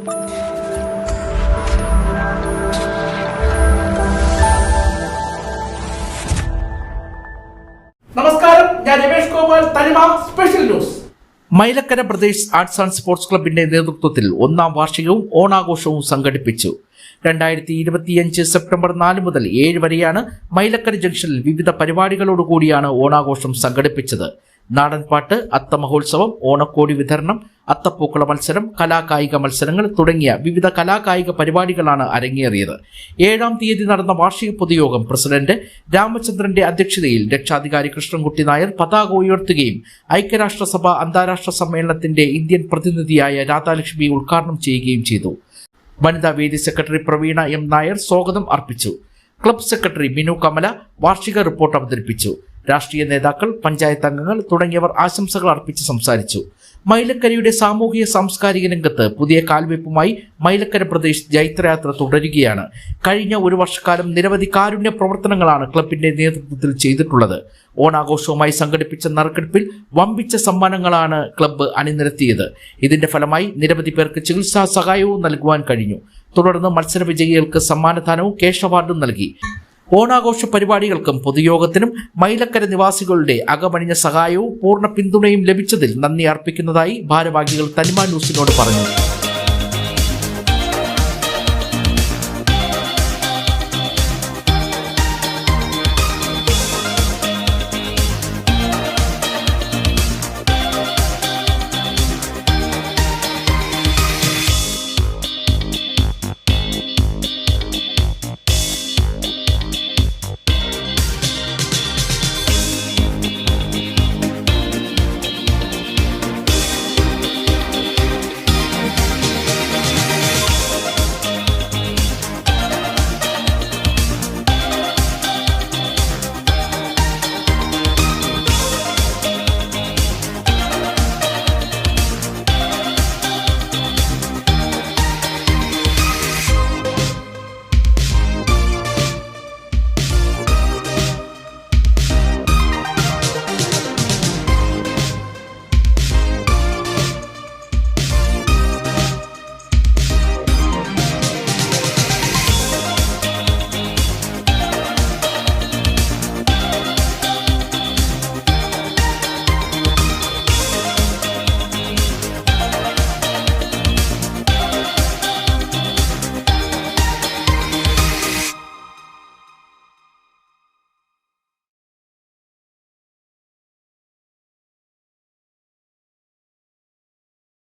നമസ്കാരം, ഞാൻ രമേഷ് ഗോപാൽ, തനിമ special news. Mylakkara Pradesh arts and sports ക്ലബിന്റെ നേതൃത്വത്തിൽ 1ാം വാർഷികവും ഓണാഘോഷവും സംഘടിപ്പിച്ചു. 2025 സെപ്റ്റംബർ 4 മുതൽ 7 വരെയാണ് മൈലക്കര ജംഗ്ഷനിൽ വിവിധ പരിപാടികളോടുകൂടിയാണ് ഓണാഘോഷം സംഘടിപ്പിച്ചത്. നാടൻപാട്ട്, അത്തമഹോത്സവം, ഓണക്കോടി വിതരണം, അത്തപ്പൂക്കള മത്സരം, കലാകായിക മത്സരങ്ങൾ തുടങ്ങിയ വിവിധ കലാകായിക പരിപാടികളാണ് അരങ്ങേറിയത്. 7ാം തീയതി നടന്ന വാർഷിക പൊതുയോഗം പ്രസിഡന്റ് രാമചന്ദ്രന്റെ അധ്യക്ഷതയിൽ രക്ഷാധികാരി കൃഷ്ണൻകുട്ടി നായർ പതാക ഉയർത്തുകയും ഐക്യരാഷ്ട്രസഭ അന്താരാഷ്ട്ര സമ്മേളനത്തിന്റെ ഇന്ത്യൻ പ്രതിനിധിയായ രാധാലക്ഷ്മി ഉദ്ഘാടനം ചെയ്യുകയും ചെയ്തു. വനിതാ വേദി സെക്രട്ടറി പ്രവീണ എം നായർ സ്വാഗതം അർപ്പിച്ചു. ക്ലബ് സെക്രട്ടറി മിനു കമല വാർഷിക റിപ്പോർട്ട് അവതരിപ്പിച്ചു. രാഷ്ട്രീയ നേതാക്കൾ, പഞ്ചായത്ത് അംഗങ്ങൾ തുടങ്ങിയവർ ആശംസകൾ അർപ്പിച്ച് സംസാരിച്ചു. മൈലക്കരയുടെ സാമൂഹിക സാംസ്കാരിക രംഗത്ത് പുതിയ കാൽവെപ്പുമായി മൈലക്കര പ്രദേശ് ജൈത്രയാത്ര തുടരുകയാണ്. കഴിഞ്ഞ ഒരു വർഷക്കാലം നിരവധി കാരുണ്യ പ്രവർത്തനങ്ങളാണ് ക്ലബിന്റെ നേതൃത്വത്തിൽ ചെയ്തിട്ടുള്ളത്. ഓണാഘോഷവുമായി സംഘടിപ്പിച്ച നറുക്കെടുപ്പിൽ വമ്പിച്ച സമ്മാനങ്ങളാണ് ക്ലബ്ബ് അണിനിരത്തിയത്. ഇതിന്റെ ഫലമായി നിരവധി പേർക്ക് ചികിത്സാ സഹായവും നൽകുവാൻ കഴിഞ്ഞു. തുടർന്ന് മത്സര വിജയികൾക്ക് സമ്മാനദാനവും ക്യാഷ് അവാർഡും നൽകി. ഓണാഘോഷ പരിപാടികൾക്കും പൊതുയോഗത്തിനും മൈലക്കര നിവാസികളുടെ അകമണിഞ്ഞ സഹായവും പൂർണ്ണ പിന്തുണയും ലഭിച്ചതിൽ നന്ദി അർപ്പിക്കുന്നതായി ഭാരവാഹികൾ തനിമ ന്യൂസിനോട് പറഞ്ഞു.